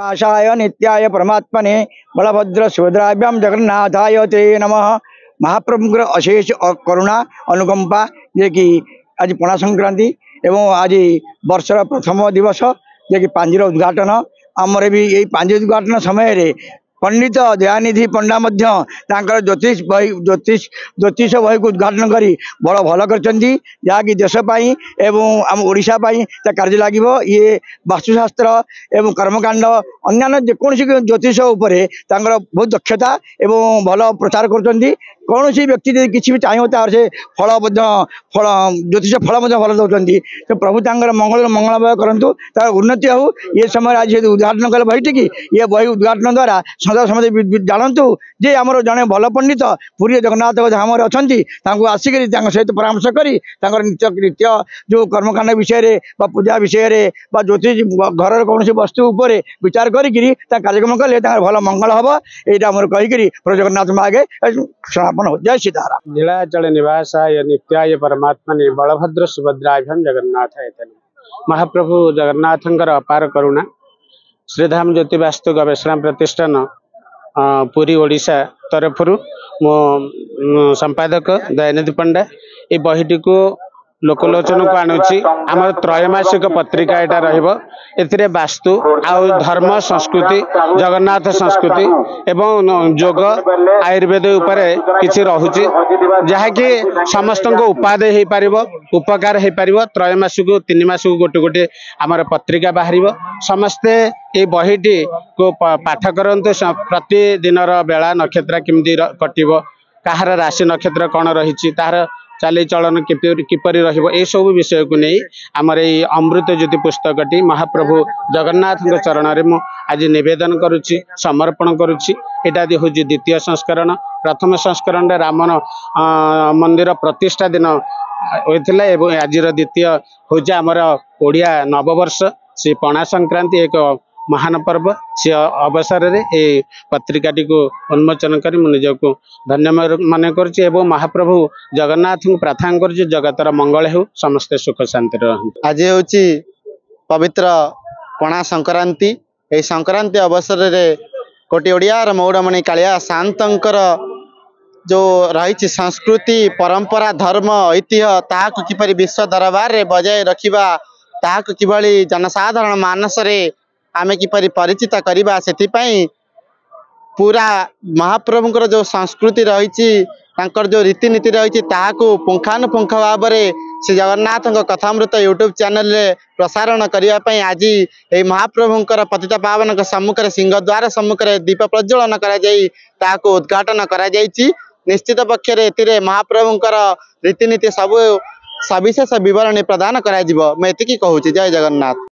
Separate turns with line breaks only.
आशाय नित्याय परमात्मने बलभद्र सुभद्राभ्याम जगन्नाथाय ते नमः। महाप्रभुଙ୍କର अशेष करुणा अनुकंपा जे कि आज पणा संक्रांति एवं आज वर्षर प्रथम दिवस जे कि पांजीर उद्घाटन आमर भी यही पांजी उद्घाटन समय पंडित दयानिधि पंडा ज्योतिष ज्योतिष बही को उद्घाटन करी बड़ भल कर देशपाई एवं आम ओडिशा कार्य लगे। ये वास्तुशास्त्र एवं कर्मकांड अन्य जेकोसी ज्योतिष उपरे बहुत दक्षता एवं भल प्रचार कर कौन सी व्यक्ति किसी भी चाहिए तार से फल फल ज्योतिष फल भल दौरान तो प्रभु मंगल मंगलमय करूँ तार उन्नति हो। ये समय आज उद्घाटन कले बहीटी की ये बही उद्घाटन द्वारा सदा समझे जानतु जे आमर जड़े भल पंडित पुरी जगन्नाथ धाम अच्छा आसिक सहित परामर्श कर नित्य नित्य जो कर्मकांड विषय पूजा विषय ज्योतिष घर कौन वस्तु उपर विचार करी कार्यक्रम कले भल मंगल हम यहाँ कहीकि प्रभु जगन्नाथ आगे समापन हो। जय सीताराम।
नीलाचल निवासाय नित्याय परमात्मने बलभद्र सुभद्राभ्याम जगन्नाथाय ते नमः। महाप्रभु जगन्नाथंकर अपार करुणा श्रीधाम ज्योति वास्तु गवेषणा प्रतिष्ठान पुरी ओडिशा तरफ मो संपादक दयानिधि पंडा ये बहीटी को लोकलोचन को आणुची। आम त्रयमासिक पत्रिका यहाँ रही वास्तु आउ धर्म संस्कृति जगन्नाथ संस्कृति एवं योग आयुर्वेद उपरे किछि रहुची जहाँकि समस्त उपादेय हो पार उपकार हो पार। त्रयमासिक 3 मास को गोटे गोटे आमर पत्रिका बाहर समस्ते ये बहीटी को पाठ करते प्रतिदिन बेला नक्षत्र केमती कटिब कहार राशि नक्षत्र कौन रही तार चाली चलन किपरि रहिबो ए सब विषय को नहीं आमर ये अमृत ज्योति पुस्तकटी महाप्रभु जगन्नाथ चरण में आज निवेदन करुच्ची समर्पण करुच्ची। एटा हूँ द्वितीय संस्करण। प्रथम संस्करण राम मंदिर प्रतिष्ठा दिन होता है आज द्वितीय हूँ आमर ओडिया नववर्ष से पणा संक्रांति एक महान पर्व से अवसर रे ए पत्रिकाटी को उन्मोचन कर निजको धन्य मन कर महाप्रभु जगन्नाथ को प्रार्थना कर जगतर मंगल हो समस्ते सुख शांति रह।
आज हूँ पवित्र पणा संक्रांति। ए संक्रांति अवसर रे कोटी ओडियार मौड़मणि कालिया शांतर जो रही संस्कृति परंपरा धर्म ऐतिह्य ताकू किपरि विश्व दरबार रे बजाय रखिबा ताकू किभली जनसाधारण मानस रे आमे किपरि परिचित करिबा सेति पई पूरा महाप्रभुंकर जो संस्कृति रही जो रीतिनीति रही ताकू पुंखानुपुंख भाव में श्री जगन्नाथ कथामृत यूट्यूब चैनल रे प्रसारण करने आज ये महाप्रभुंकर पतित पावन सम्मुखें सिंहद्वार सम्मुखें दीप प्रज्वलन कर उद्घाटन कर निश्चित पक्षे महाप्रभुंकर रीतिनीति सब सविशेष विवरणी प्रदान कर। मैं कहूँ जय जगन्नाथ।